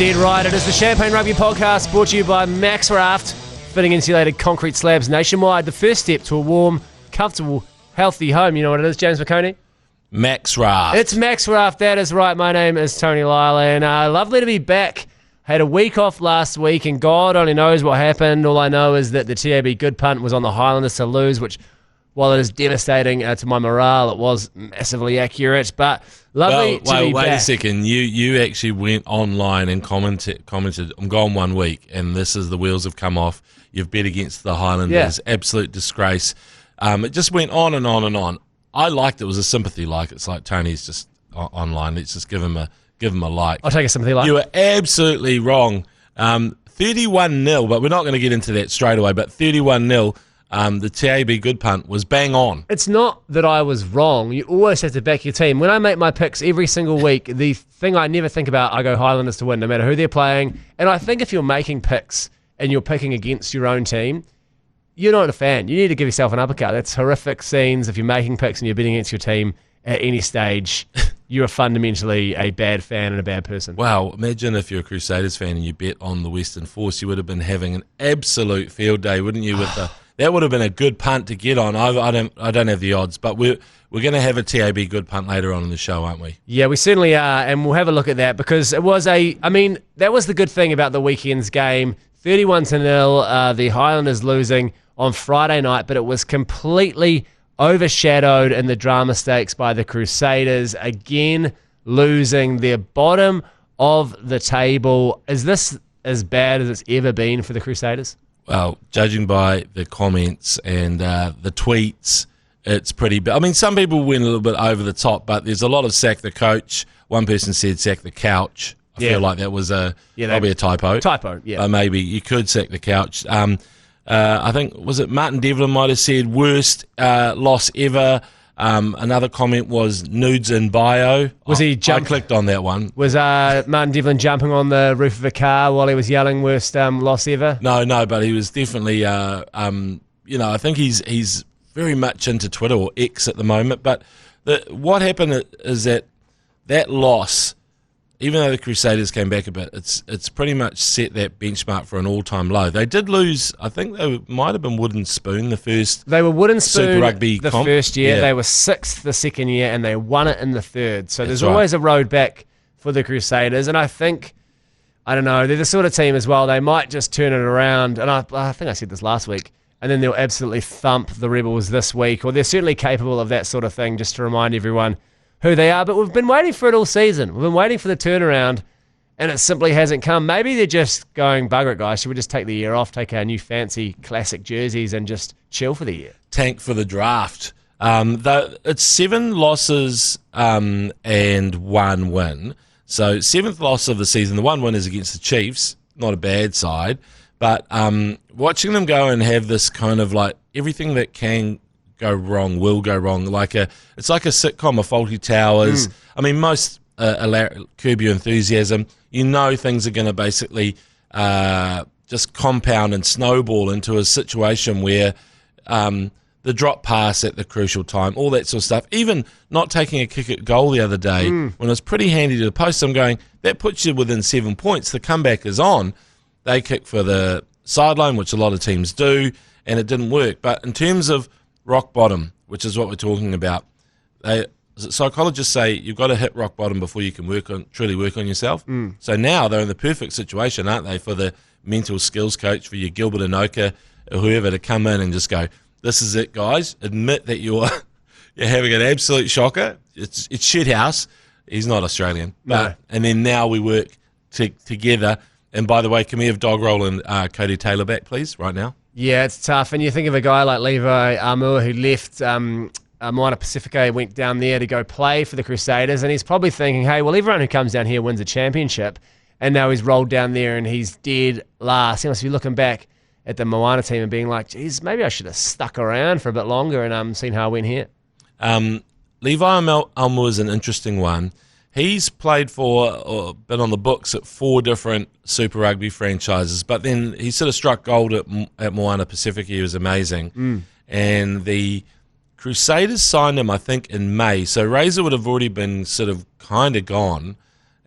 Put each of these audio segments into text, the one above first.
Dead right. It is the Champagne Rugby Podcast brought to you by MAXRaft, fitting insulated concrete slabs nationwide. The first step to a warm, comfortable, healthy home. You know what it is, James McOnie? MAXRaft. It's MAXRaft, that is right. My name is Tony Lyall, and lovely to be back. Had a week off last week, and God only knows what happened. All I know is that the TAB good punt was on the Highlanders to lose, which, while it is devastating to my morale, it was massively accurate. But lovely to be back. Wait a second. You actually went online and commented, I'm gone 1 week, and this is the wheels have come off. You've bet against the Highlanders. Yeah. Absolute disgrace. It just went on and on and on. I liked it. It was a sympathy like. It's like Tony's just online. Let's just give him a like. I'll take a sympathy like. You were absolutely wrong. 31-0, but we're not going to get into that straight away, but 31-0. The TAB good punt was bang on. It's not that I was wrong. You always have to back your team. When I make my picks every single week, the thing I never think about, I go Highlanders to win, no matter who they're playing. And I think if you're making picks and you're picking against your own team, you're not a fan. You need to give yourself an uppercut. That's horrific scenes. If you're making picks and you're betting against your team at any stage, you're fundamentally a bad fan and a bad person. Wow, imagine if you're a Crusaders fan and you bet on the Western Force, you would have been having an absolute field day, wouldn't you? That would have been a good punt to get on. I don't have the odds, but we're going to have a TAB good punt later on in the show, aren't we? Yeah, we certainly are, and we'll have a look at that because it was that was the good thing about the weekend's game. 31-0, the Highlanders losing on Friday night, but it was completely overshadowed in the drama stakes by the Crusaders, again losing their bottom of the table. Is this as bad as it's ever been for the Crusaders? Well, judging by the comments and the tweets, it's pretty bad. I mean, some people went a little bit over the top, but there's a lot of sack the coach. One person said sack the couch. I feel like that was probably a typo. Typo, yeah. Maybe you could sack the couch. I think, was it Martin Devlin might have said worst loss ever. Another comment was nudes in bio. I clicked on that one. Was Martin Devlin jumping on the roof of a car while he was yelling worst loss ever? No, but he was definitely, I think he's very much into Twitter or X at the moment. But what happened is that loss, even though the Crusaders came back a bit, it's pretty much set that benchmark for an all-time low. They did lose, I think they might have been Wooden Spoon the first. They were Wooden Spoon Super Rugby the comp. First year. Yeah. They were 6th the second year, and they won it in the third. So That's there's always a road back for the Crusaders. And I think, I don't know, they're the sort of team as well, they might just turn it around. And I think I said this last week. And then they'll absolutely thump the Rebels this week. Or they're certainly capable of that sort of thing, just to remind everyone who they are. But we've been waiting for it all season. We've been waiting for the turnaround, and it simply hasn't come. Maybe they're just going, bugger it, guys. Should we just take the year off, take our new fancy classic jerseys, and just chill for the year? Tank for the draft. It's 7 losses and 1 win. So 7th loss of the season. The 1 win is against the Chiefs. Not a bad side. But watching them go and have this kind of like everything that can go wrong will go wrong. It's like a sitcom of Faulty Towers. I mean, most Curb Your Enthusiasm, things are going to basically just compound and snowball into a situation where the drop pass at the crucial time, all that sort of stuff, even not taking a kick at goal the other day when it was pretty handy to the post, I'm going, that puts you within 7 points. The comeback is on. They kick for the sideline, which a lot of teams do, and it didn't work. But in terms of rock bottom, which is what we're talking about, psychologists say you've got to hit rock bottom before you can truly work on yourself. So now they're in the perfect situation, aren't they, for the mental skills coach, for your Gilbert Anoka or whoever to come in and just go, this is it, guys. Admit that you're having an absolute shocker. It's shithouse. He's not Australian. No. And then now we work together. And by the way, can we have Dog Roll and Cody Taylor back, please, right now? Yeah, it's tough. And you think of a guy like Levi Armour who left Moana Pacifica, went down there to go play for the Crusaders, and he's probably thinking, hey, well, everyone who comes down here wins a championship, and now he's rolled down there and he's dead last. He must be looking back at the Moana team and being like, geez, maybe I should have stuck around for a bit longer and seen how I went here. Levi Armour is an interesting one. He's played for or been on the books at 4 different Super Rugby franchises, but then he sort of struck gold at Moana Pacifica. He was amazing. And the Crusaders signed him, I think, in May. So Razor would have already been sort of kind of gone.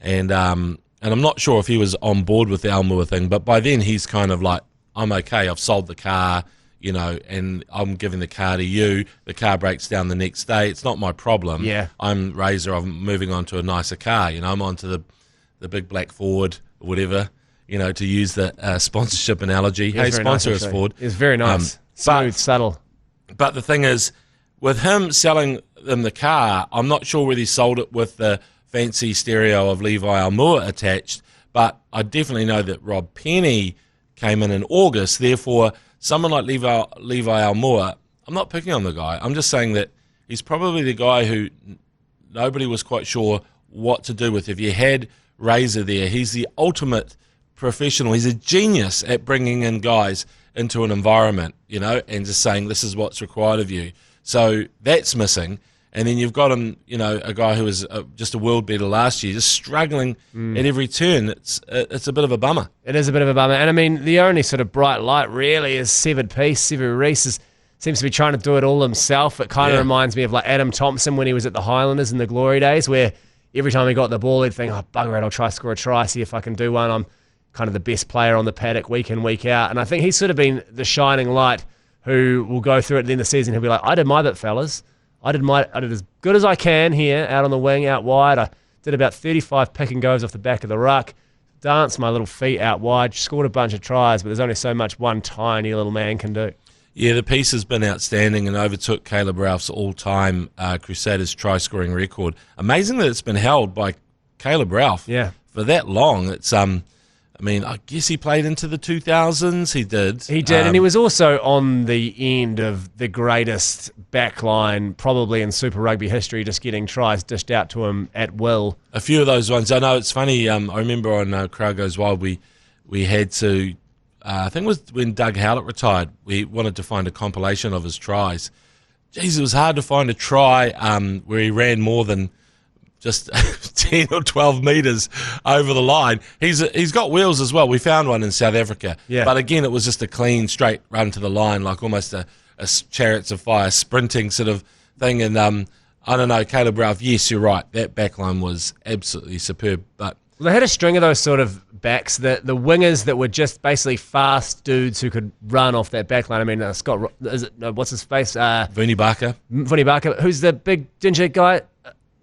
And and I'm not sure if he was on board with the Almua thing, but by then he's kind of like, I'm okay, I've sold the car, you know, and I'm giving the car to you. The car breaks down the next day. It's not my problem. Yeah. I'm Razor. I'm moving on to a nicer car. You know, I'm on to the big black Ford or whatever, you know, to use the sponsorship analogy. Hey, sponsor us, Ford. It's very nice. Smooth, subtle. But the thing is, with him selling them the car, I'm not sure whether he sold it with the fancy stereo of Levi Almua attached, but I definitely know that Rob Penny came in August. Therefore, someone like Levi Almua, I'm not picking on the guy. I'm just saying that he's probably the guy who nobody was quite sure what to do with. If you had Razor there, he's the ultimate professional. He's a genius at bringing in guys into an environment, you know, and just saying this is what's required of you. So that's missing. And then you've got him, you know, a guy who was just a world beater last year, just struggling at every turn. It's a bit of a bummer. It is a bit of a bummer. And I mean, the only sort of bright light really is Severed Peace. Severed Reese seems to be trying to do it all himself. It kind of reminds me of like Adam Thompson when he was at the Highlanders in the glory days, where every time he got the ball, he'd think, oh, bugger it, I'll try to score a try, see if I can do one. I'm kind of the best player on the paddock week in, week out. And I think he's sort of been the shining light who will go through it at the end of the season. He'll be like, I did my bit, fellas. I did as good as I can here, out on the wing, out wide. I did about 35 pick and goes off the back of the ruck, danced my little feet out wide, scored a bunch of tries, but there's only so much one tiny little man can do. Yeah, the piece has been outstanding and overtook Caleb Ralph's all-time Crusaders try-scoring record. Amazing that it's been held by Caleb Ralph for that long. It's I mean, I guess he played into the 2000s. He did. He did, and he was also on the end of the greatest backline probably in Super Rugby history, just getting tries dished out to him at will. A few of those ones. I know it's funny. I remember on Crowd Goes Wild, we had to, I think it was when Doug Howlett retired, we wanted to find a compilation of his tries. Jeez, it was hard to find a try where he ran more than just 10 or 12 metres over the line. He's got wheels as well. We found one in South Africa. Yeah. But again, it was just a clean, straight run to the line, like almost a Chariots of Fire sprinting sort of thing. And I don't know, Caleb Ralph, yes, you're right. That backline was absolutely superb. But they had a string of those sort of backs, the wingers that were just basically fast dudes who could run off that backline. I mean, what's his face? Vuni Barker. Who's the big ginger guy?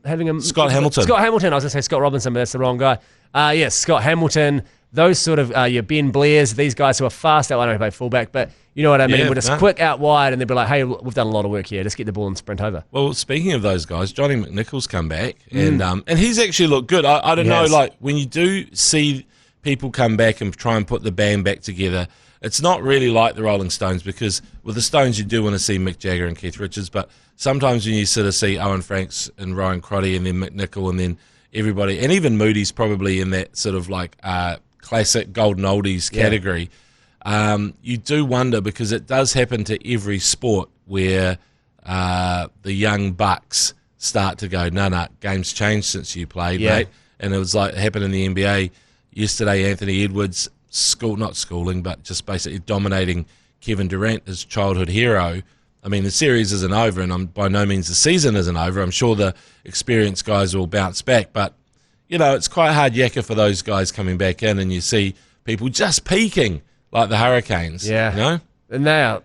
Scott Hamilton. I was going to say Scott Robinson, but that's the wrong guy. Yes, Scott Hamilton. Those sort of your Ben Blairs, these guys who are fast out wide, I don't play fullback, but you know what I mean. We're just quick out wide, and they'll be like, "Hey, we've done a lot of work here. Just get the ball and sprint over." Well, speaking of those guys, Johnny McNichol's come back, and he's actually looked good. I don't know, like when you do see people come back and try and put the band back together, it's not really like the Rolling Stones, because with the Stones you do want to see Mick Jagger and Keith Richards, but sometimes when you sort of see Owen Franks and Ryan Crotty and then McNichol and then everybody, and even Moody's probably in that sort of like classic golden oldies category, you do wonder, because it does happen to every sport where the young bucks start to go, no, game's changed since you played, mate. And it was like it happened in the NBA yesterday. Anthony Edwards, not schooling, but just basically dominating Kevin Durant, his childhood hero. I mean, the series isn't over, and by no means the season isn't over. I'm sure the experienced guys will bounce back, but, you know, it's quite hard yakka for those guys coming back in, and you see people just peaking like the Hurricanes. Yeah. You know? And they're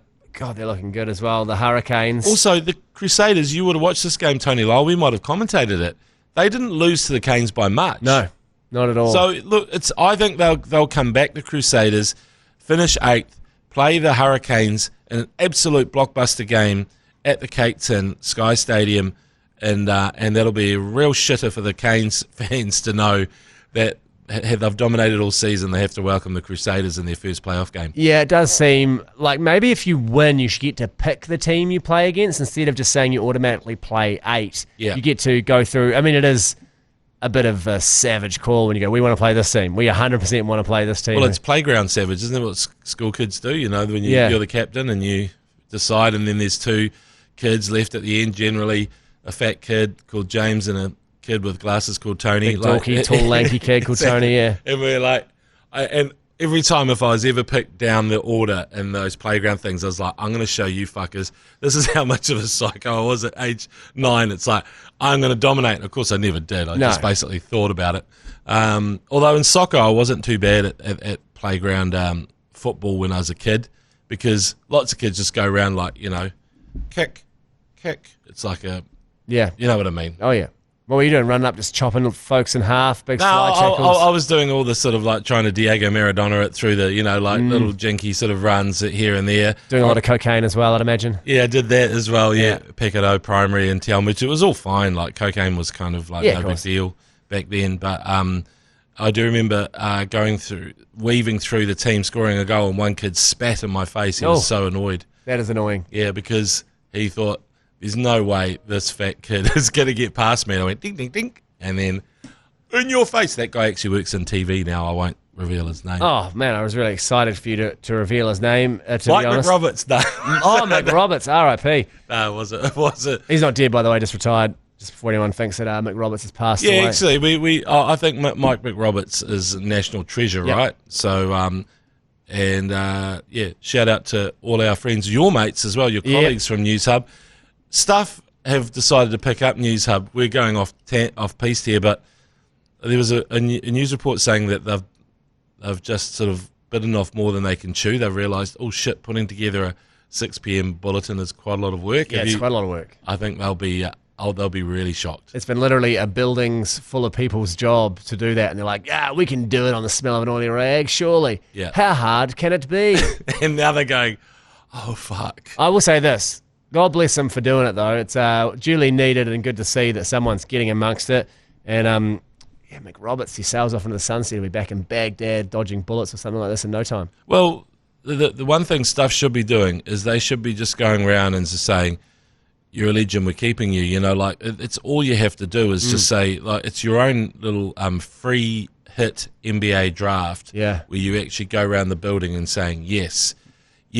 looking good as well, the Hurricanes. Also, the Crusaders, you would have watched this game, Tony Lyall. We might have commentated it. They didn't lose to the Canes by much. No, not at all. So, look, I think they'll come back, the Crusaders, finish 8th, play the Hurricanes in an absolute blockbuster game at the Cape Town Sky Stadium, and that'll be a real shitter for the Canes fans to know that they've dominated all season. They have to welcome the Crusaders in their first playoff game. Yeah, it does seem like maybe if you win, you should get to pick the team you play against instead of just saying you automatically play 8. Yeah. You get to go through. I mean, it is a bit of a savage call when you go, we want to play this team. We 100% want to play this team. Well, it's playground savage, isn't it? What school kids do, you know, when you're the captain and you decide, and then there's 2 kids left at the end, generally a fat kid called James and a kid with glasses called Tony. Big dorky, tall, lanky kid called Tony, yeah. And we're like, and every time if I was ever picked down the order in those playground things, I was like, I'm going to show you fuckers. This is how much of a psycho I was at age 9. It's like, I'm going to dominate. And of course, I never did. I just basically thought about it. Although in soccer, I wasn't too bad at playground football when I was a kid, because lots of kids just go around like, kick. It's like you know what I mean. Oh, yeah. What were you doing? Running up, just chopping folks in half, big No, slide tackles? I was doing all this sort of like trying to Diego Maradona it through the, little jinky sort of runs here and there. Doing a lot of cocaine as well, I'd imagine. Yeah, I did that as well, yeah. Picado primary and Telmich. It was all fine. Like cocaine was kind of like no big deal back then. But I do remember weaving through the team, scoring a goal, and one kid spat in my face. He was so annoyed. That is annoying. Yeah, because he thought, there's no way this fat kid is going to get past me. And I went, ding, ding, ding. And then, in your face. That guy actually works in TV now. I won't reveal his name. Oh, man, I was really excited for you to reveal his name, to Mike be honest. McRoberts, no. Oh, McRoberts, R.I.P. No, was it? He's not dead, by the way, just retired. Just before anyone thinks that McRoberts has passed away. Yeah, actually, I think Mike McRoberts is a national treasure, right? So, shout out to all our friends, your mates as well, your colleagues from News Hub. Stuff have decided to pick up News Hub. We're going off piste here, but there was a news report saying that they've just sort of bitten off more than they can chew. They've realised, oh shit, putting together a 6 p.m. bulletin is quite a lot of work. Yeah, it's quite a lot of work. I think they'll be really shocked. It's been literally a buildings full of people's job to do that, and they're like, yeah, we can do it on the smell of an oily rag, surely. Yeah. How hard can it be? And now they're going, oh fuck. I will say this. God bless them for doing it, though. It's duly needed and good to see that someone's getting amongst it. And, McRoberts, he sails off into the sunset. He'll be back in Baghdad dodging bullets or something like this in no time. Well, the one thing Stuff should be doing is they should be just going around and just saying, you're a legend, we're keeping you. It's all you have to do is just say, like, it's your own little free hit NBA draft where you actually go around the building and saying, yes,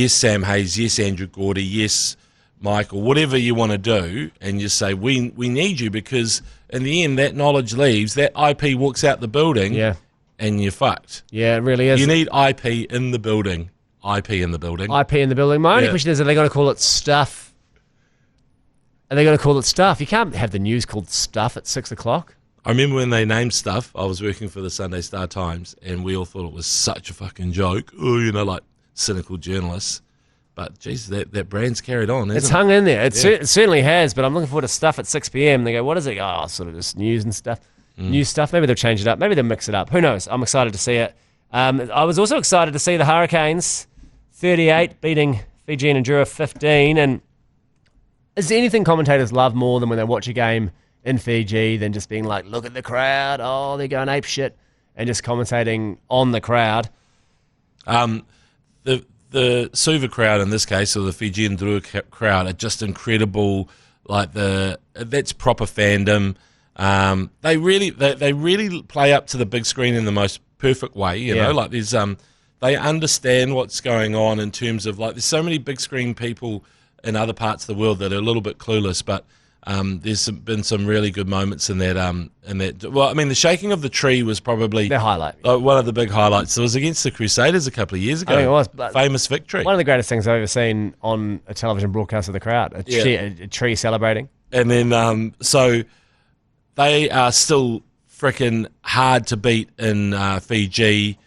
Sam Hayes, yes, Andrew Gordy, yes, Michael, whatever you want to do, and you say, we need you, because in the end, that knowledge leaves, that IP walks out the building, and you're fucked. Yeah, it really is. You need IP in the building. IP in the building. My only question is, are they going to call it Stuff? Are they going to call it Stuff? You can't have the news called Stuff at 6 o'clock. I remember when they named Stuff, I was working for the Sunday Star Times, and we all thought it was such a fucking joke. Oh, like cynical journalists. But, geez, that brand's carried on, It's hung in there. It certainly has, but I'm looking forward to Stuff at 6 p.m. They go, what is it? Oh, sort of just news and stuff. News stuff. Maybe they'll change it up. Maybe they'll mix it up. Who knows? I'm excited to see it. I was also excited to see the Hurricanes 38 beating Fiji and Endura 15. And is there anything commentators love more than when they watch a game in Fiji than just being like, look at the crowd. Oh, they're going ape shit. And just commentating on the crowd. The Suva crowd in this case, or the Fijian Drua crowd, are just incredible. Like that's proper fandom. They really play up to the big screen in the most perfect way. You know, like there's they understand what's going on in terms of, like, there's so many big screen people in other parts of the world that are a little bit clueless, but there's been some really good moments in that. Well, I mean, the shaking of the tree was probably the highlight. One of the big highlights. It was against the Crusaders a couple of years ago. I think it was. But famous victory. One of the greatest things I've ever seen on a television broadcast of the crowd. A tree celebrating. And then, so they are still freaking hard to beat in Fiji.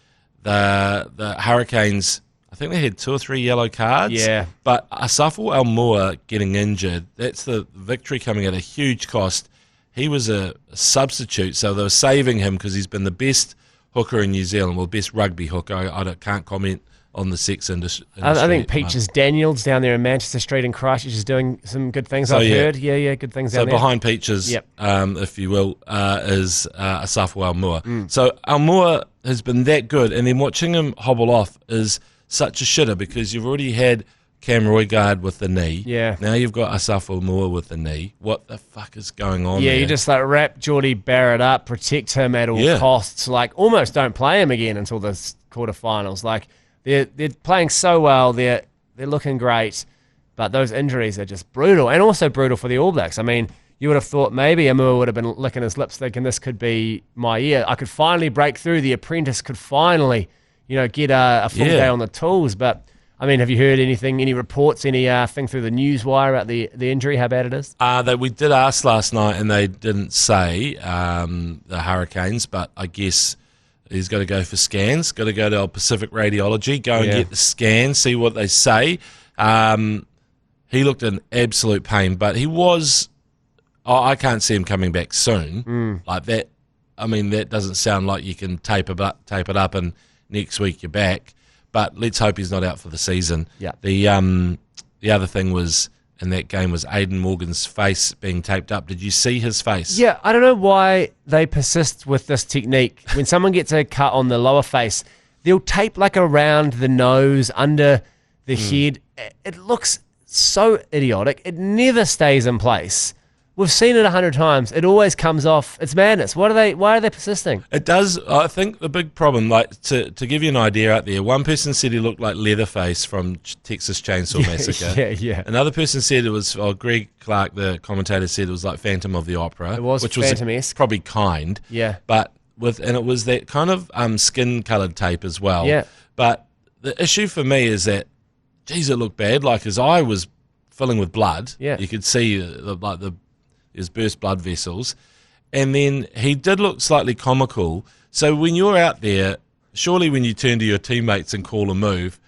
The Hurricanes, I think they had 2 or 3 yellow cards. Yeah. But Asafo Almua getting injured, that's the victory coming at a huge cost. He was a substitute, so they were saving him because he's been the best hooker in New Zealand, well, best rugby hooker. I can't comment on the sex industry. I think Peaches Daniels down there in Manchester Street in Christchurch is doing some good things, I've heard. Yeah, good things down there. So behind Peaches, if you will, is Asafo Almua. So Almua has been that good, and then watching him hobble off is such a shitter because you've already had Cam Roigard with the knee. Yeah. Now you've got Asafo Almua with the knee. What the fuck is going on there? You just like wrap Geordie Barrett up, protect him at all costs, like almost don't play him again until the quarterfinals. Like they're playing so well, they're looking great, but those injuries are just brutal, and also brutal for the All Blacks. I mean, you would have thought maybe Amua would have been licking his lips thinking this could be my year. I could finally break through. The apprentice could finally, get a full day on the tools. But I mean, have you heard anything, any reports, anything through the news wire about the injury, how bad it is? We did ask last night, and they didn't say the Hurricanes, but I guess he's got to go for scans, got to go to Pacific Radiology, go and get the scan, see what they say. He looked in absolute pain, but he was... I can't see him coming back soon. Like that, I mean, that doesn't sound like you can tape it up and next week you're back. But let's hope he's not out for the season. Yeah. The other thing was in that game was Aidan Morgan's face being taped up. Did you see his face? Yeah, I don't know why they persist with this technique. When someone gets a cut on the lower face, they'll tape like around the nose, under the head. It looks so idiotic. It never stays in place. We've seen it 100 times. It always comes off. It's madness. Why are they persisting? It does. I think the big problem, like to give you an idea out there, one person said he looked like Leatherface from Texas Chainsaw Massacre. Yeah. Another person said it was, Greg Clark, the commentator, said it was like Phantom of the Opera. It was, which Phantom-esque. was probably kind. Yeah. But it was that kind of skin-coloured tape as well. Yeah. But the issue for me is that, geez, it looked bad. Like his eye was filling with blood. Yeah. You could see his burst blood vessels, and then he did look slightly comical. So when you're out there, surely when you turn to your teammates and call a move,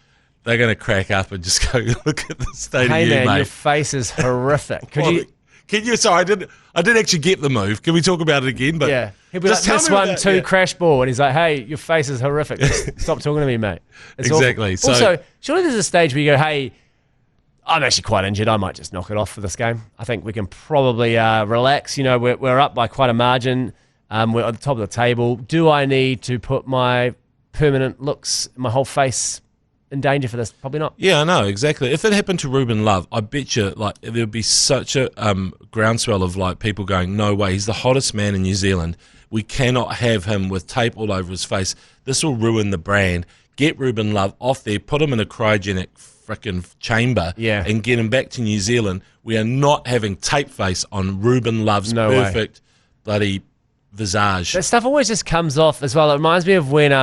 they're going to crack up and just go, look at the state of you, man, mate. Your face is horrific. Can you? Sorry, I didn't actually get the move. Can we talk about it again? But yeah, he'll be like, miss 1-2 crash ball, and he's like, hey, your face is horrific. Just stop talking to me, mate. It's exactly. Awful. Also, surely there's a stage where you go, hey, I'm actually quite injured. I might just knock it off for this game. I think we can probably relax. We're up by quite a margin. We're at the top of the table. Do I need to put my permanent looks, my whole face in danger for this? Probably not. Yeah, I know, exactly. If it happened to Ruben Love, I bet you there'd be such a groundswell of people going, no way, he's the hottest man in New Zealand. We cannot have him with tape all over his face. This will ruin the brand. Get Ruben Love off there, put him in a cryogenic frickin' chamber and get him back to New Zealand. We are not having tape face on Ruben Love's perfect bloody visage. That stuff always just comes off as well. It reminds me of when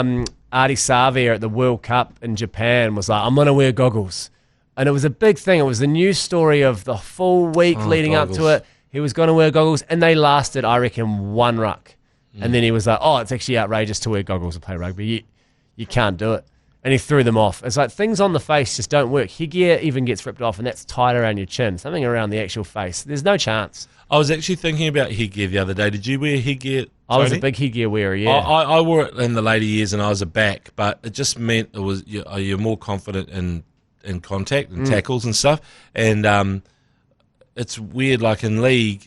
Artie Savia at the World Cup in Japan was like, I'm going to wear goggles. And it was a big thing. It was the news story of the full week leading up to it. He was going to wear goggles, and they lasted, I reckon, one ruck. And then he was like, it's actually outrageous to wear goggles to play rugby. You can't do it. And he threw them off. It's like things on the face just don't work. Headgear even gets ripped off, and that's tight around your chin. Something around the actual face. There's no chance. I was actually thinking about headgear the other day. Did you wear headgear, Tony? I was a big headgear wearer, yeah. I wore it in the later years, and I was a back, but it just meant you're more confident in contact and tackles and stuff. And it's weird, like in league,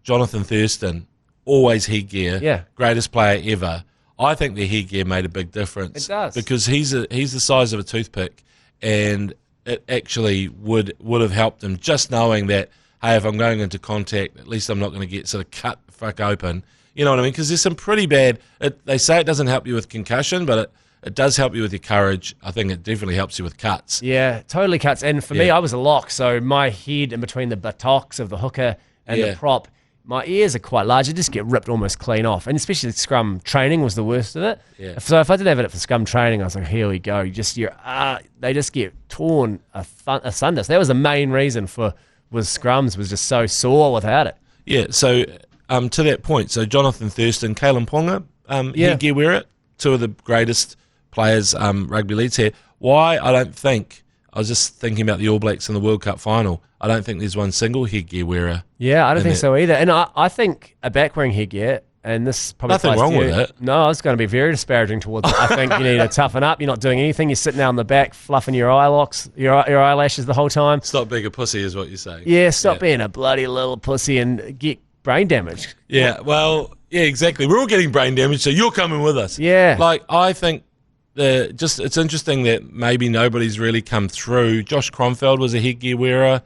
Jonathan Thurston, always headgear, greatest player ever. I think their headgear made a big difference. It does. Because he's the size of a toothpick, and it actually would have helped him just knowing that, hey, if I'm going into contact, at least I'm not going to get sort of cut the fuck open. You know what I mean? Because there's some pretty bad... they say it doesn't help you with concussion, but it does help you with your courage. I think it definitely helps you with cuts. Yeah, totally cuts. And for me, I was a lock, so my head in between the buttocks of the hooker and the prop, my ears are quite large. They just get ripped almost clean off. And especially scrum training was the worst of it. Yeah. So if I did have it for scrum training, I was like, here we go. They just get torn asunder. So that was the main reason was scrums was just so sore without it. Yeah, so to that point, so Jonathan Thurston, Kalen Ponga, headgear wear it. Two of the greatest players rugby league's here. Why? I was just thinking about the All Blacks in the World Cup final. I don't think there's one single headgear wearer. Yeah, I don't think so either. And I think a back wearing headgear, and this probably nothing wrong with it. No, I was going to be very disparaging towards it. I think you need to toughen up. You're not doing anything. You're sitting down on the back, fluffing your your eyelashes the whole time. Stop being a pussy is what you're saying. Yeah, stop being a bloody little pussy and get brain damage. Yeah, well, yeah, exactly. We're all getting brain damage, so you're coming with us. Yeah. I think it's interesting that maybe nobody's really come through. Josh Cromfeld was a headgear wearer.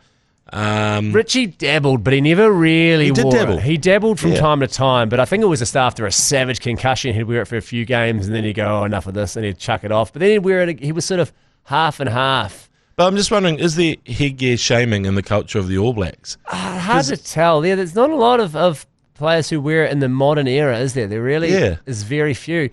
Richie dabbled, but he never really wore it. He dabbled from time to time, but I think it was just after a savage concussion, he'd wear it for a few games, and then he'd go, enough of this, and he'd chuck it off. But then he'd wear it, he was sort of half and half. But I'm just wondering, is there headgear shaming in the culture of the All Blacks? Hard to tell. Yeah, there's not a lot of players who wear it in the modern era, is there? There really is very few.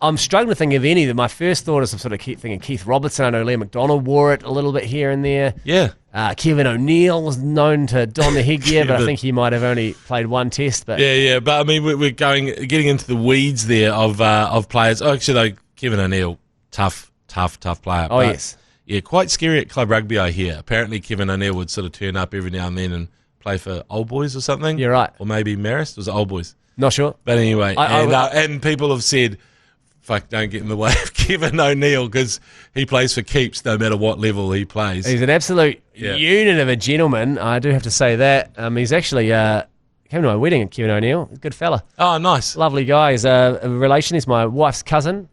I'm struggling to think of any. My first thought is I'm sort of thinking Keith Robertson. I know Liam McDonald wore it a little bit here and there. Yeah. Kevin O'Neill was known to don the headgear, but I think he might have only played one test. But Yeah. But I mean, we're getting into the weeds there of players. Oh, actually, though, Kevin O'Neill, tough player. Oh, yes. Yeah, quite scary at club rugby, I hear. Apparently, Kevin O'Neill would sort of turn up every now and then and play for Old Boys or something. You're right. Or maybe Marist. Was it Old Boys? Not sure. But anyway, and people have said, fuck, don't get in the way of Kevin O'Neill because he plays for keeps no matter what level he plays. He's an absolute unit of a gentleman. I do have to say that. He's actually came to my wedding, Kevin O'Neill. He's a good fella. Oh, nice. Lovely guy. He's a relation. He's my wife's cousin,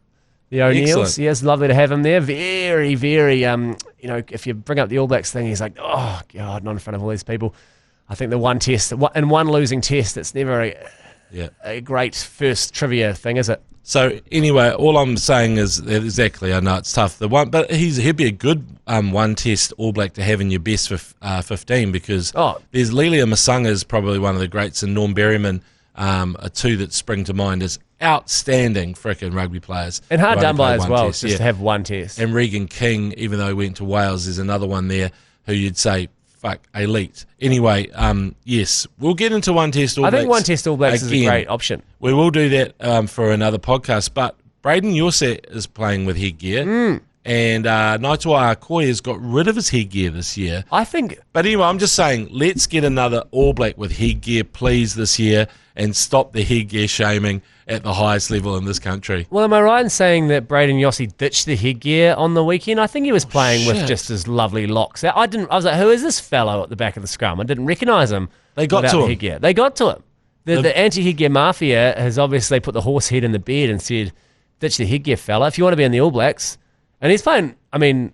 the O'Neills. Excellent. Yeah, it's lovely to have him there. Very, very, if you bring up the All Blacks thing, he's like, oh, God, not in front of all these people. I think the one test, and one losing test, it's never a great first trivia thing, is it? So anyway, all I'm saying is exactly. I know it's tough. But he'd be a good one test All Black to have in your best for 15 because there's Lelia Masanga is probably one of the greats, and Norm Berryman are two that spring to mind as outstanding frickin' rugby players. And hard done by as well, just to have one test. And Regan King, even though he went to Wales, there's another one there who you'd say, fuck, elite. Anyway, yes, we'll get into one test All Blacks. I think one test All Blacks is a great option. We will do that for another podcast. But Braden Yorset is playing with headgear. And Naitoa Akoi has got rid of his headgear this year. I think. But anyway, I'm just saying, let's get another All Black with headgear, please, this year, and stop the headgear shaming at the highest level in this country. Well, am I right in saying that Braden Yossi ditched the headgear on the weekend? I think he was playing with just his lovely locks. I was like, who is this fellow at the back of the scrum? I didn't recognise him. They got to him. Headgear. They got to him. The anti-headgear mafia has obviously put the horse head in the bed and said, ditch the headgear, fella. If you want to be in the All Blacks. And he's playing, I mean,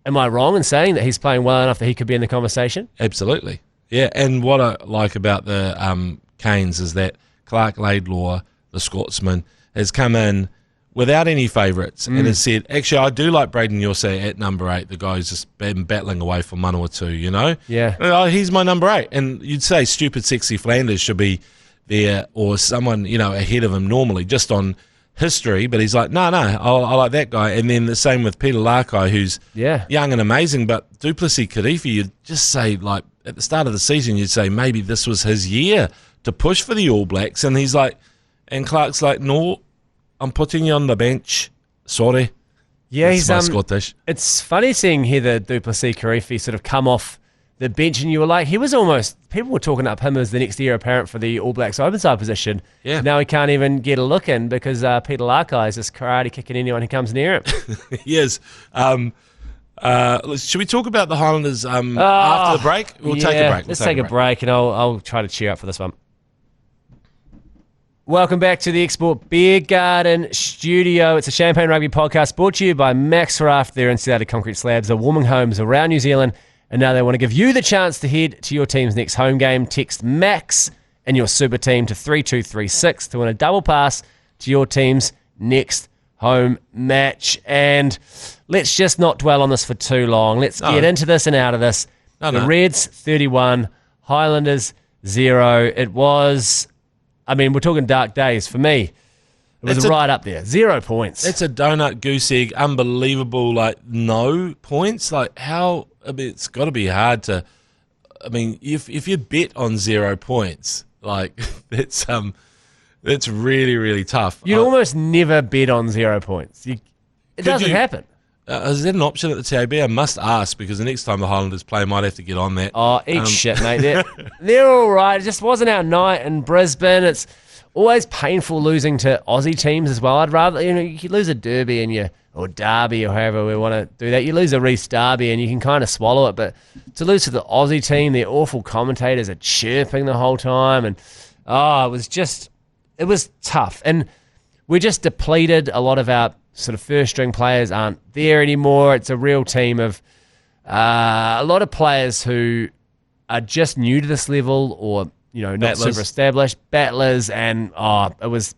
am I wrong in saying that he's playing well enough that he could be in the conversation? Absolutely. Yeah, and what I like about the Canes is that Clark Laidlaw, the Scotsman, has come in without any favourites and has said, actually, I do like Braden Yorset at number 8, the guy who's just been battling away for Manawatu, you know? Yeah. He's my number 8. And you'd say Stupid Sexy Flanders should be there or someone, ahead of him normally, just on history, but he's like, no, I like that guy. And then the same with Peter Larkai, who's young and amazing, but Duplessis Kirifi, you'd just say, like, at the start of the season, you'd say maybe this was his year to push for the All Blacks. And he's like, and Clark's like, no, I'm putting you on the bench. Sorry. Yeah, he's Scottish. It's funny seeing Heather Duplessis Kirifi sort of come off the bench, and you were like, people were talking up him as the next heir apparent for the All Blacks open side position. Yeah. Now he can't even get a look in because Peter Larkai is just karate kicking anyone who comes near him. Yes. Should we talk about the Highlanders after the break? We'll take a break. Let's take a break, and I'll try to cheer up for this one. Welcome back to the Export Beer Garden Studio. It's a Champagne Rugby podcast brought to you by MAXRaft. Their insulated concrete slabs are warming homes around New Zealand, and now they want to give you the chance to head to your team's next home game. Text MAX and your super team to 3236 to win a double pass to your team's next home match. And let's just not dwell on this for too long. Let's get into this and out of this. The Reds 31, Highlanders 0. It was, we're talking dark days for me. It was right up there. 0 points. That's a donut goose egg. Unbelievable. No points. How? It's got to be hard to. If you bet on 0 points, that's really, really tough. You'd almost never bet on 0 points. It doesn't happen. Is that an option at the TAB? I must ask because the next time the Highlanders play, I might have to get on that. Oh, eat shit, mate. They're all right. It just wasn't our night in Brisbane. It's always painful losing to Aussie teams as well. I'd rather, you lose a derby or derby or however we want to do that. You lose a Reece derby and you can kind of swallow it. But to lose to the Aussie team, their awful commentators are chirping the whole time. And, it was tough. And we just depleted. A lot of our sort of first-string players aren't there anymore. It's a real team of a lot of players who are just new to this level or, not super established, battlers, and it was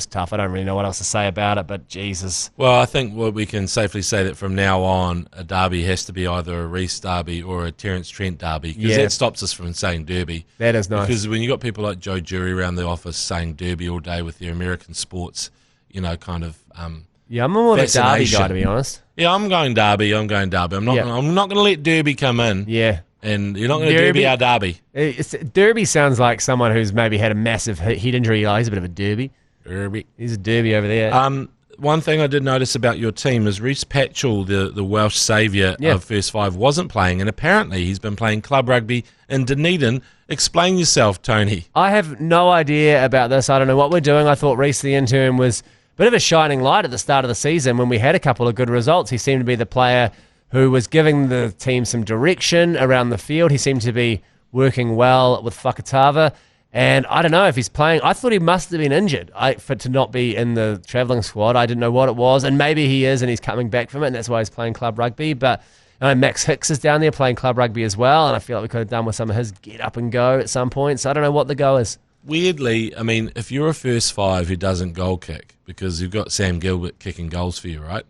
tough. I don't really know what else to say about it, but Jesus. Well, I think what we can safely say that from now on, a derby has to be either a Reece derby or a Terence Trent derby because that stops us from saying derby. That is nice. Because when you got people like Joe Jury around the office saying derby all day with their American sports, kind of. Yeah, I'm more of a Derby guy, to be honest. Yeah, I'm going Derby. I'm not going to let Derby come in. Yeah. And you're not going to Derby our Derby. Derby sounds like someone who's maybe had a massive head injury. He's a bit of a Derby. He's a Derby over there. One thing I did notice about your team is Reece Patchell, the Welsh saviour of First Five, wasn't playing, and apparently he's been playing club rugby in Dunedin. Explain yourself, Tony. I have no idea about this. I don't know what we're doing. I thought Reece, the intern, was a bit of a shining light at the start of the season when we had a couple of good results. He seemed to be the player who was giving the team some direction around the field. He seemed to be working well with Whakatava. And I don't know if he's playing. I thought he must have been injured to not be in the travelling squad. I didn't know what it was. And maybe he is and he's coming back from it, and that's why he's playing club rugby. But Max Hicks is down there playing club rugby as well, and I feel like we could have done with some of his get up and go at some point. So I don't know what the go is. Weirdly, I mean, if you're a First Five who doesn't goal kick, because you've got Sam Gilbert kicking goals for you, right?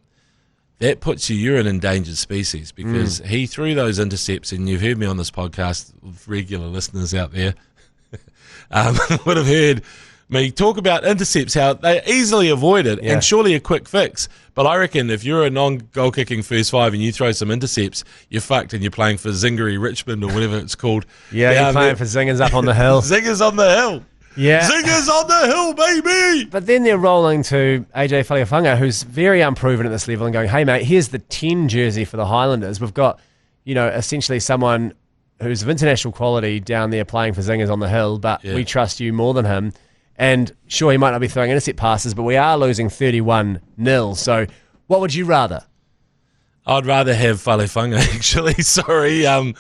That puts you're an endangered species, because he threw those intercepts, and you've heard me on this podcast, regular listeners out there, would have heard me talk about intercepts, how they're easily avoided and surely a quick fix. But I reckon if you're a non-goal kicking First Five and you throw some intercepts, you're fucked, and you're playing for Zingery Richmond or whatever it's called. Yeah, you're playing for Zingers up on the hill. Zingers on the hill. Yeah. Zingers on the hill, baby! But then they're rolling to AJ Whaliafunga, who's very unproven at this level, and going, hey, mate, here's the 10 jersey for the Highlanders. We've got, essentially someone who's of international quality down there playing for Zingers on the hill, but we trust you more than him. And sure, he might not be throwing intercept passes, but we are losing 31-0. So what would you rather? I'd rather have Whaliafunga, actually. Sorry. I mean,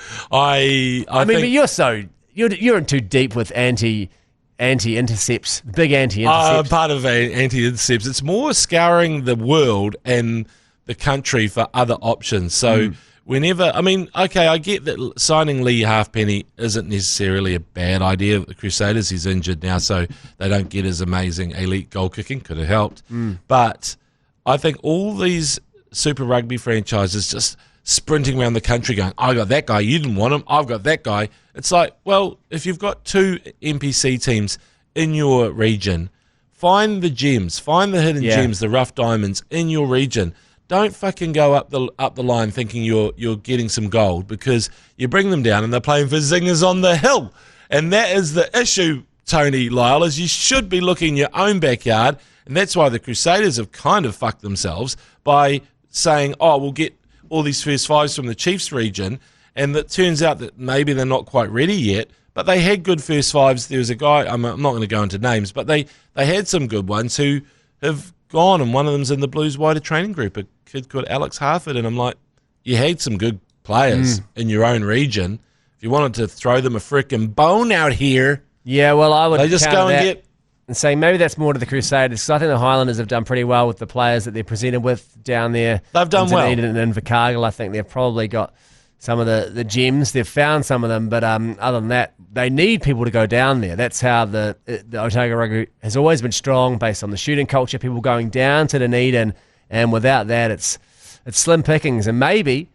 but you're in too deep with anti-intercepts, big anti-intercepts. Part of anti-intercepts. It's more scouring the world and the country for other options. So whenever, I get that signing Lee Halfpenny isn't necessarily a bad idea. The Crusaders, he's injured now, so they don't get his amazing elite goal kicking. Could have helped. But I think all these Super Rugby franchises just sprinting around the country going, I got that guy, you didn't want him, I've got that guy. It's like, well, if you've got two NPC teams in your region, find the gems, find the hidden gems, the rough diamonds in your region. Don't fucking go up the line thinking you're getting some gold, because you bring them down and they're playing for Zingers on the hill. And that is the issue, Tony Lyall, is you should be looking in your own backyard, and that's why the Crusaders have kind of fucked themselves by saying, we'll get all these First Fives from the Chiefs region, and it turns out that maybe they're not quite ready yet, but they had good First Fives. There was a guy, I'm not going to go into names, but they had some good ones who have gone, and one of them's in the Blues wider training group, a kid called Alex Harford, and I'm like, you had some good players in your own region. If you wanted to throw them a frickin' bone out here, I would just go and get... And say maybe that's more to the Crusaders, because I think the Highlanders have done pretty well with the players that they're presented with down there. They've done well. In Invercargill, I think they've probably got some of the gems. They've found some of them, but other than that, they need people to go down there. That's how the Otago Rugby has always been strong, based on the shooting culture, people going down to Dunedin, and without that, it's slim pickings. And maybe,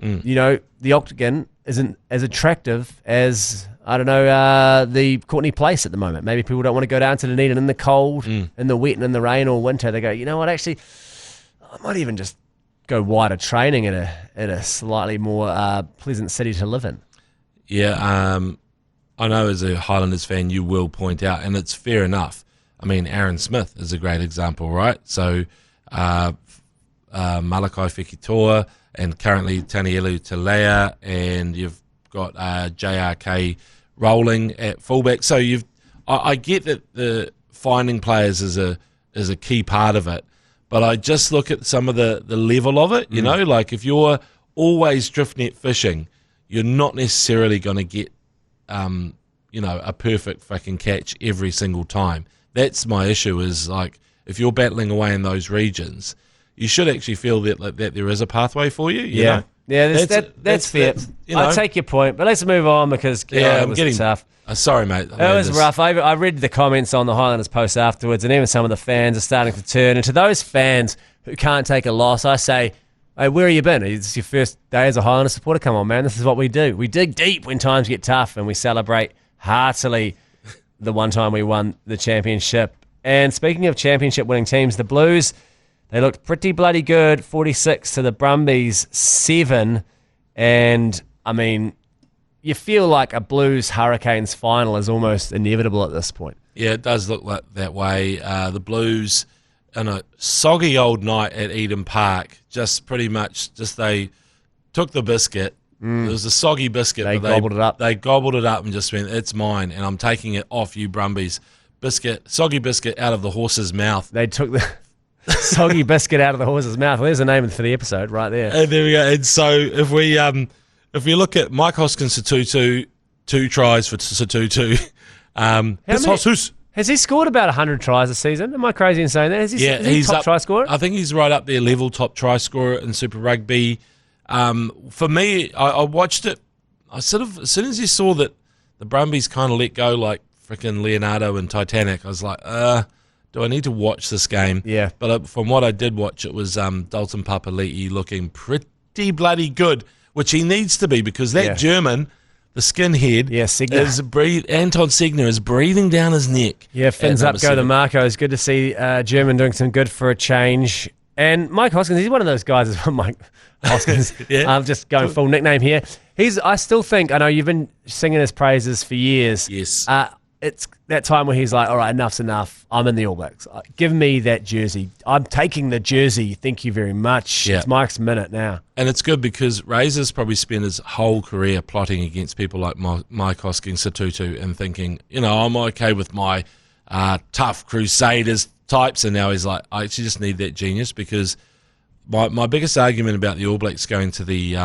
the Octagon isn't as attractive as... the Courtney Place at the moment. Maybe people don't want to go down to Dunedin in the cold, in the wet and in the rain or winter. They go, you know what, actually, I might even just go wider training in a slightly more pleasant city to live in. Yeah, I know as a Highlanders fan you will point out, and it's fair enough. I mean, Aaron Smith is a great example, right? So Malakai Fekitoa and currently Tanielu Talea, and you've got JRK rolling at fullback. So I get that the finding players is a key part of it, but I just look at some of the level of it. Like if you're always drift net fishing, you're not necessarily going to get a perfect fucking catch every single time. That's my issue. Is like if you're battling away in those regions, you should actually feel that there is a pathway for you. You know? Yeah, that's fair. I take your point, but let's move on, because it was tough. Sorry, mate. It was rough. I read the comments on the Highlanders post afterwards, and even some of the fans are starting to turn. And to those fans who can't take a loss, I say, hey, where have you been? It's your first day as a Highlanders supporter. Come on, man. This is what we do. We dig deep when times get tough, and we celebrate heartily the one time we won the championship. And speaking of championship winning teams, the Blues, they looked pretty bloody good, 46 to the Brumbies 7. And, I mean, you feel like a Blues-Hurricanes final is almost inevitable at this point. Yeah, it does look like that way. The Blues, in a soggy old night at Eden Park, just pretty much they took the biscuit. It was a soggy biscuit. They gobbled it up. They gobbled it up and just went, it's mine, and I'm taking it off you Brumbies. Soggy biscuit out of the horse's mouth. They took the soggy biscuit out of the horse's mouth. Well, there's the name for the episode right there. And there we go. And so if we look at Mike Hoskins Satutu, 2 tries for Satutu. Has he scored about 100 tries this season? Am I crazy in saying that? Is he top try scorer? I think he's right up there, level top try scorer in Super Rugby. For me, I watched it. I sort of, as soon as you saw that the Brumbies kind of let go like freaking Leonardo and Titanic, I was like, do I need to watch this game? Yeah. But from what I did watch, it was Dalton Papali'i looking pretty bloody good, which he needs to be, because that German, the skinhead, Anton Segner is breathing down his neck. Yeah, fins up, go the Marco. It's good to see German doing some good for a change. And Mike Hoskins, he's one of those guys as well, Mike Hoskins. I'm just going full nickname here. I still think, I know you've been singing his praises for years. Yes. It's that time where he's like, all right, enough's enough. I'm in the All Blacks. Give me that jersey. I'm taking the jersey. Thank you very much. Yeah. It's Mike's minute now. And it's good because Razor's probably spent his whole career plotting against people like Mike Hoskins Satutu and thinking, I'm okay with my tough Crusaders types. And now he's like, I actually just need that genius, because my biggest argument about the All Blacks going to the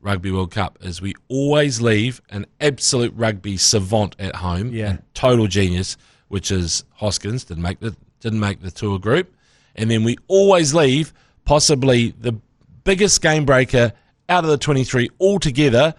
Rugby World Cup is we always leave an absolute rugby savant at home, and total genius, which is Hoskins, didn't make the tour group, and then we always leave possibly the biggest game breaker out of the 23 altogether,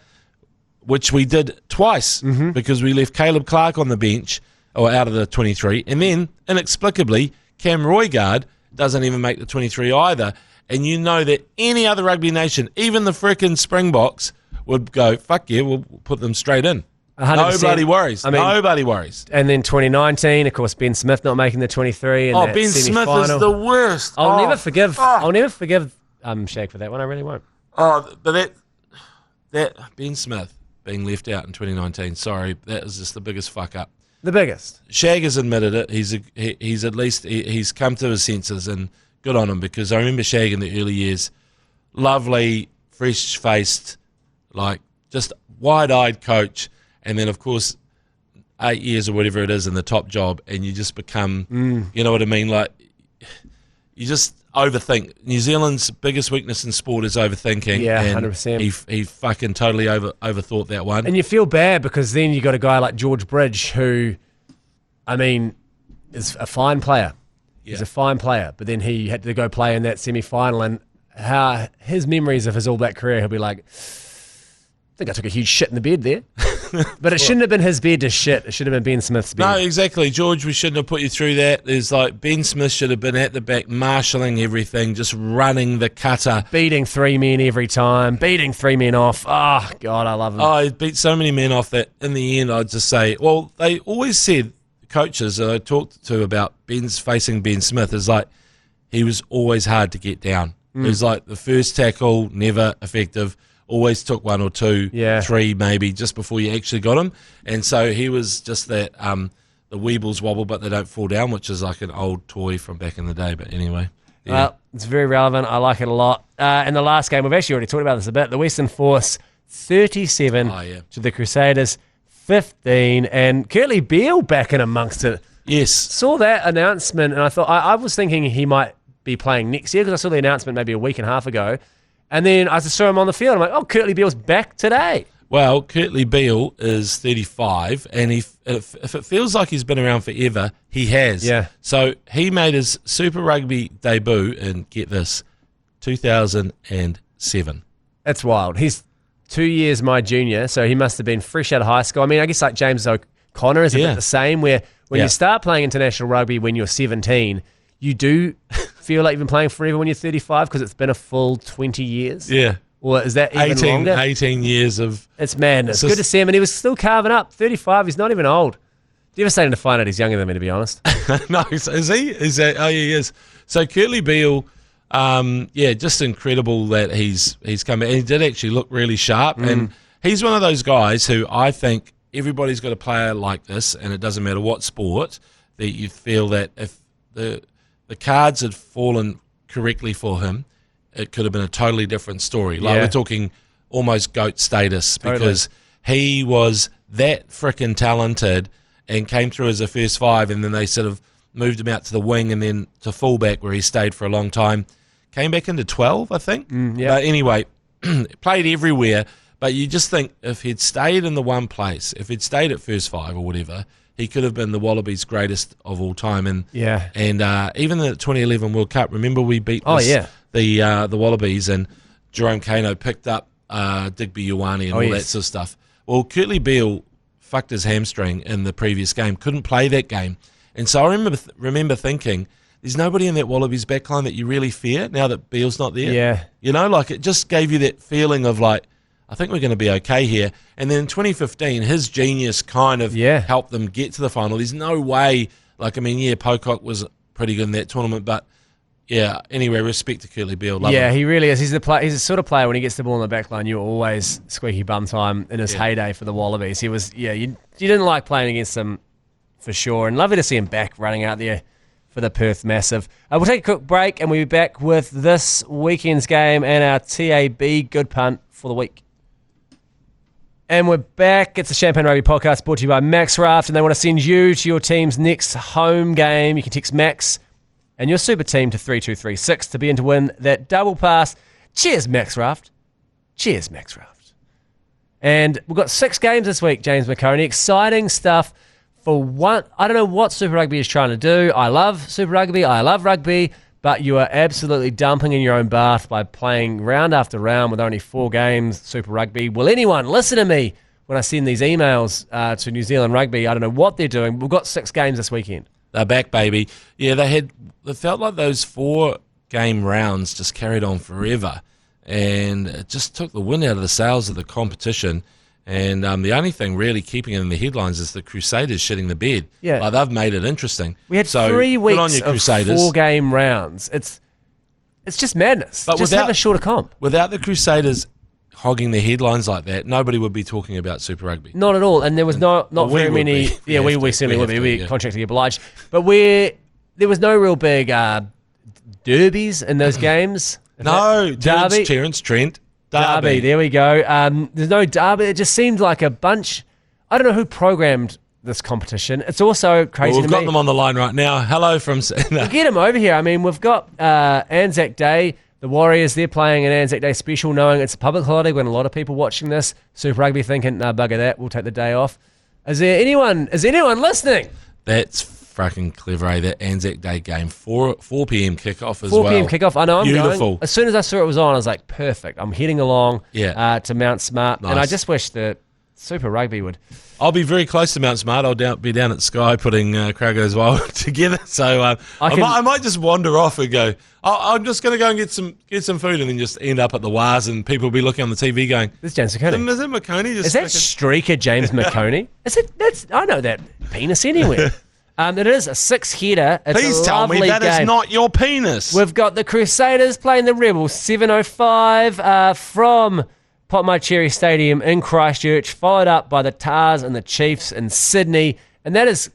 which we did twice, because we left Caleb Clark on the bench, or out of the 23, and then inexplicably Cam Roigard doesn't even make the 23 either. And you know that any other rugby nation, even the frickin' Springboks, would go, fuck yeah, we'll put them straight in. 100%. Nobody worries. Nobody worries. And then 2019, of course, Ben Smith not making the 23. And Ben Smith is the worst. I'll never forgive Shag for that one. I really won't. But that Ben Smith being left out in 2019, sorry, that is just the biggest fuck up. The biggest. Shag has admitted it. He's at least he's come to his senses, and good on him, because I remember Shag in the early years, lovely, fresh-faced, like just wide-eyed coach, and then, of course, 8 years or whatever it is in the top job, and you just become, you know what I mean, like, you just overthink. New Zealand's biggest weakness in sport is overthinking. Yeah, and 100%. He fucking totally overthought that one. And you feel bad, because then you got a guy like George Bridge, who, I mean, is a fine player. He's a fine player, but then he had to go play in that semi-final, and how his memories of his All Black career, he'll be like, I think I took a huge shit in the bed there. But it shouldn't have been his bed to shit. It should have been Ben Smith's bed. No, exactly. George, we shouldn't have put you through that. There's like, Ben Smith should have been at the back, marshalling everything, just running the cutter. Beating 3 men every time, beating 3 men off. Oh, God, I love him. Oh, he beat so many men off that in the end, I'd just say, well, they always said, coaches that I talked to about facing Ben Smith, is like, he was always hard to get down. It was like the first tackle, never effective, always took 1 or 2, 3 maybe, just before you actually got him. And so he was just that, the Weebles wobble but they don't fall down, which is like an old toy from back in the day. But anyway. Yeah. Well, it's very relevant. I like it a lot. In the last game, we've actually already talked about this a bit, the Western Force 37 to the Crusaders 15, and Curtly Beale back in amongst it. Yes. Saw that announcement, and I thought, I was thinking he might be playing next year, because I saw the announcement maybe a week and a half ago, and then I just saw him on the field. I'm like, oh, Curtly Beale's back today. Well, Curtly Beale is 35, and if it feels like he's been around forever, he has. Yeah. So he made his Super Rugby debut in, get this, 2007. That's wild. He's 2 years my junior, so he must have been fresh out of high school. I mean, I guess like James O'Connor is a bit the same, where when you start playing international rugby when you're 17, you do feel like you've been playing forever when you're 35, because it's been a full 20 years. Yeah. Or is that even longer? 18 years of... It's madness. Good to see him, and he was still carving up. 35, he's not even old. Devastating to find out he's younger than me, to be honest. No, is he? Is that? Oh, yeah, he is. So Curly Beale, just incredible that he's come. And he did actually look really sharp, and he's one of those guys who I think everybody's got a player like this, and it doesn't matter what sport, that you feel that if the cards had fallen correctly for him, it could have been a totally different story. Like we're talking almost GOAT status because he was that frickin' talented and came through as a first five, and then they sort of moved him out to the wing and then to fullback where he stayed for a long time. Came back into 12, I think. But anyway, played everywhere. But you just think if he'd stayed in the one place, if he'd stayed at first five or whatever, he could have been the Wallabies' greatest of all time. And even the 2011 World Cup, remember we beat the Wallabies, and Jerome Kano picked up Digby Ioane and all that sort of stuff. Well, Curtly Beale fucked his hamstring in the previous game, couldn't play that game. And so I remember thinking, there's nobody in that Wallabies backline that you really fear now that Beale's not there. Yeah. You know, like it just gave you that feeling of like, I think we're going to be okay here. And then in 2015, his genius kind of helped them get to the final. There's no way, Pocock was pretty good in that tournament, but anyway, respect to Curly Beale. Love him. He really is. He's the sort of player when he gets the ball in the back line, you're always squeaky bum time in his heyday for the Wallabies. He was, you didn't like playing against him for sure. And lovely to see him back running out there for the Perth Massive. We'll take a quick break and we'll be back with this weekend's game and our TAB good punt for the week. And we're back. It's the Champagne Rugby Podcast brought to you by MAXRaft, and they want to send you to your team's next home game. You can text MAX and your super team to 3236 to be in to win that double pass. Cheers, MAXRaft. Cheers, MAXRaft. And we've got 6 games this week, James McOnie. Exciting stuff for one. I don't know what Super Rugby is trying to do. I love Super Rugby. I love rugby. But you are absolutely dumping in your own bath by playing round after round with only 4 games, Super Rugby. Will anyone listen to me when I send these emails to New Zealand Rugby? I don't know what they're doing. We've got 6 games this weekend. They're back, baby. Yeah, it felt like those 4-game rounds just carried on forever. And it just took the wind out of the sails of the competition. And the only thing really keeping it in the headlines is the Crusaders shitting the bed. Yeah. Like, they've made it interesting. We had 3 weeks of 4-game rounds. It's just madness. But just have a shorter comp. Without the Crusaders hogging the headlines like that, nobody would be talking about Super Rugby. Not at all. And there was not very many. We certainly would be. We're contractually obliged. But there was no real big derbies in those games. No, Terence Trent. Derby, there we go. There's no derby. It just seemed like a bunch. I don't know who programmed this competition. It's also crazy. We've got them on the line right now. Hello from. We'll get them over here. I mean, we've got Anzac Day. The Warriors, they're playing an Anzac Day special, knowing it's a public holiday. When a lot of people watching this, Super Rugby thinking, "Nah, bugger that. We'll take the day off." Is anyone listening? That's fucking clever, eh? That Anzac Day game, 4 p.m. kickoff as well. 4 p.m. kickoff. I know. I'm beautiful. Going. As soon as I saw it was on, I was like, perfect. I'm heading along to Mount Smart, nice. And I just wish that Super Rugby would. I'll be very close to Mount Smart. I'll be down at Sky putting Cragos Wild together. So I might just wander off and go, I'm just going to go and get some food, and then just end up at the Wars, and people will be looking on the TV going, "This is James McOnie. Is it McOnie? Is that streaker James McOnie? I know that penis anywhere." It is a 6-header. Please tell me that is not your penis. We've got the Crusaders playing the Rebels, 7:05 from Pop My Cherry Stadium in Christchurch, followed up by the Tars and the Chiefs in Sydney. And that is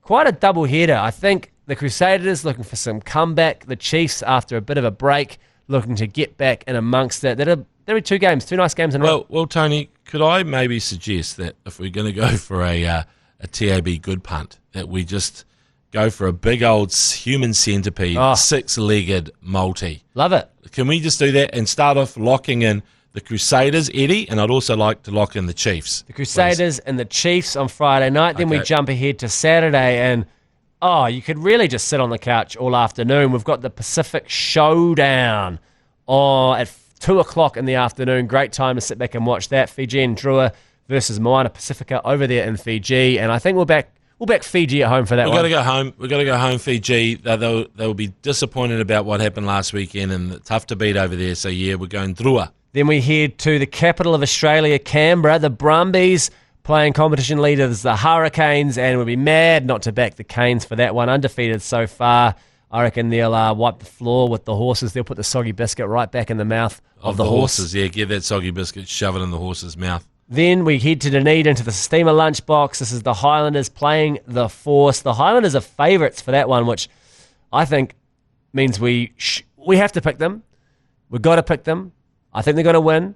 quite a double header. I think the Crusaders looking for some comeback. The Chiefs, after a bit of a break, looking to get back in amongst it. There'll be 2 games, 2 nice games in a row. Well, Tony, could I maybe suggest that if we're going to go for a TAB good punt, that we just go for a big old human centipede, 6-legged multi. Love it. Can we just do that and start off locking in the Crusaders, Eddie, and I'd also like to lock in the Chiefs. The Crusaders and the Chiefs on Friday night. Then we jump ahead to Saturday, and you could really just sit on the couch all afternoon. We've got the Pacific Showdown at 2 o'clock in the afternoon. Great time to sit back and watch that. Fiji and Drua versus Moana Pacifica over there in Fiji, and I think we'll back Fiji at home for that one. We've got to go home, Fiji. They'll be disappointed about what happened last weekend, and tough to beat over there. So, we're going Drua. Then we head to the capital of Australia, Canberra. The Brumbies playing competition leaders, the Hurricanes, and we'll be mad not to back the Canes for that one. Undefeated so far. I reckon they'll wipe the floor with the horses. They'll put the Soggy Biscuit right back in the mouth of the horses. Yeah, get that Soggy Biscuit, shove it in the horse's mouth. Then we head to Dunedin into the steamer lunchbox. This is the Highlanders playing the Force. The Highlanders are favourites for that one, which I think means we have to pick them. We've got to pick them. I think they're going to win.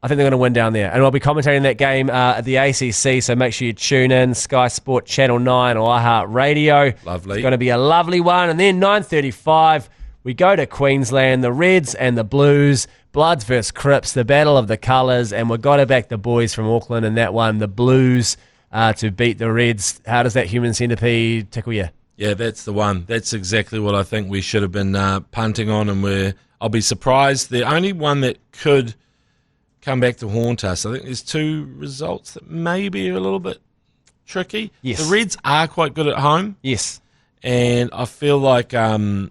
I think they're going to win down there. And I'll be commentating that game at the ACC, so make sure you tune in, Sky Sport Channel 9 or iHeartRadio. Lovely. It's going to be a lovely one. And then 9:35, we go to Queensland, the Reds and the Blues, Bloods versus Crips, the battle of the colours, and we've got to back the boys from Auckland in that one, the Blues, to beat the Reds. How does that human centipede tickle you? Yeah, that's the one. That's exactly what I think we should have been punting on, and I'll be surprised. The only one that could come back to haunt us, I think there's two results that maybe are a little bit tricky. Yes. The Reds are quite good at home. Yes. And I feel like the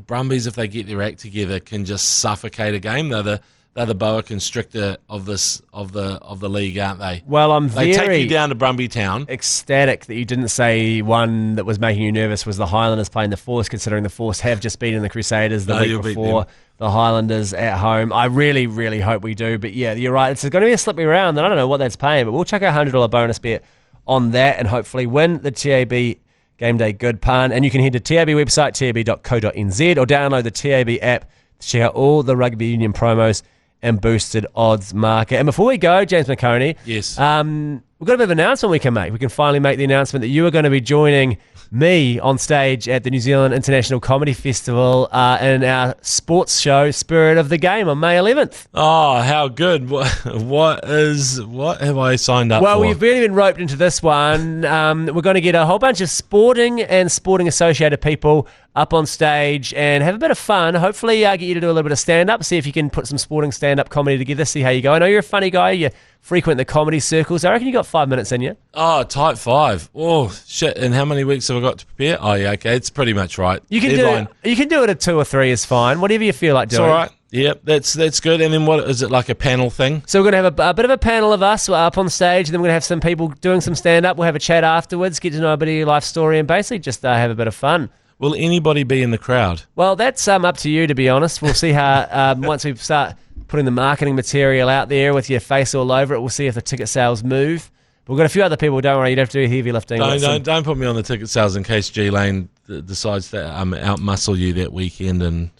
Brumbies, if they get their act together, can just suffocate a game. They're the boa constrictor of the league, aren't they? Well, They take you down to Brumby Town. Ecstatic that you didn't say one that was making you nervous was the Highlanders playing the Force, considering the Force have just beaten the Crusaders the week before. The Highlanders at home. I really, really hope we do. But yeah, you're right. It's going to be a slippery round, and I don't know what that's paying, but we'll chuck a $100 bonus bet on that and hopefully win the TAB Game Day Good Punt. And you can head to TAB website, tab.co.nz, or download the TAB app to check out all the rugby union promos and boosted odds market. And before we go, James McOnie, yes, we've got a bit of an announcement we can make. We can finally make the announcement that you are going to be joining me on stage at the New Zealand International Comedy Festival in our sports show, Spirit of the Game, on May 11th. Oh, how good. What have I signed up for? Well, we've really been roped into this one. We're going to get a whole bunch of sporting and sporting associated people up on stage and have a bit of fun. Hopefully get you to do a little bit of stand-up, see if you can put some sporting stand-up comedy together, see how you go. I know you're a funny guy. You frequent the comedy circles. I reckon you got 5 minutes in you. Oh, type 5. Oh, shit. And how many weeks have I got to prepare? Oh, yeah, okay. It's pretty much right. You can do it at 2 or 3 is fine. Whatever you feel like doing. It's all right. Yep, that's good. And then what is it, like a panel thing? So we're going to have a bit of a panel of us up on stage, and then we're going to have some people doing some stand-up. We'll have a chat afterwards, get to know a bit of your life story, and basically just have a bit of fun. Will anybody be in the crowd? Well, that's up to you, to be honest. We'll see how, once we start putting the marketing material out there with your face all over it, we'll see if the ticket sales move. But we've got a few other people, don't worry, you don't have to do heavy lifting. Don't put me on the ticket sales in case G-Lane decides to out-muscle you that weekend and,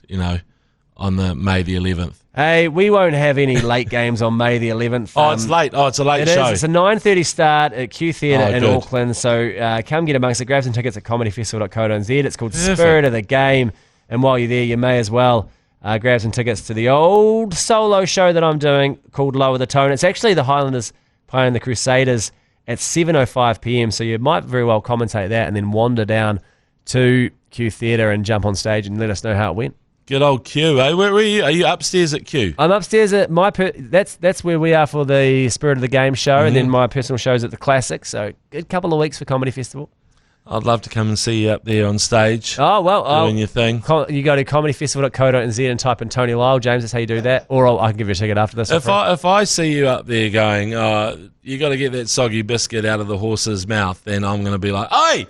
on the May the 11th. Hey, we won't have any late games on May the 11th. Oh, it's late. Oh, it's a late show. It's a 9:30 start at Q Theatre in Auckland. So come get amongst it. Grab some tickets at comedyfestival.co.nz. It's called Spirit of the Game. And while you're there, you may as well grab some tickets to the old solo show that I'm doing called Lower the Tone. It's actually the Highlanders playing the Crusaders at 7:05 p.m. So you might very well commentate that and then wander down to Q Theatre and jump on stage and let us know how it went. Good old Q, eh? Where are you? Are you upstairs at Q? I'm upstairs at that's where we are for the Spirit of the Game show, and then my personal show's at the Classic. So good couple of weeks for Comedy Festival. I'd love to come and see you up there on stage. Oh, well. Doing your thing. You go to comedyfestival.co.nz and type in Tony Lyall. James, that's how you do that. Or I can give you a ticket after this. If I see you up there going, you got to get that soggy biscuit out of the horse's mouth, then I'm going to be like, hey,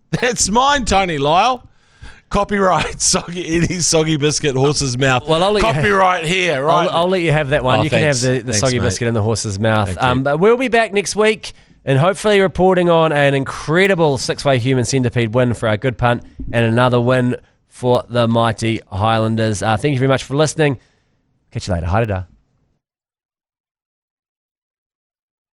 that's mine, Tony Lyall. Copyright, soggy biscuit, horse's mouth. Well, I'll let copyright here, right? I'll let you have that one. You thanks. Can have the soggy biscuit in the horse's mouth. But we'll be back next week and hopefully reporting on an incredible 6-way human centipede win for our good punt and another win for the mighty Highlanders. Thank you very much for listening. Catch you later. Haere rā.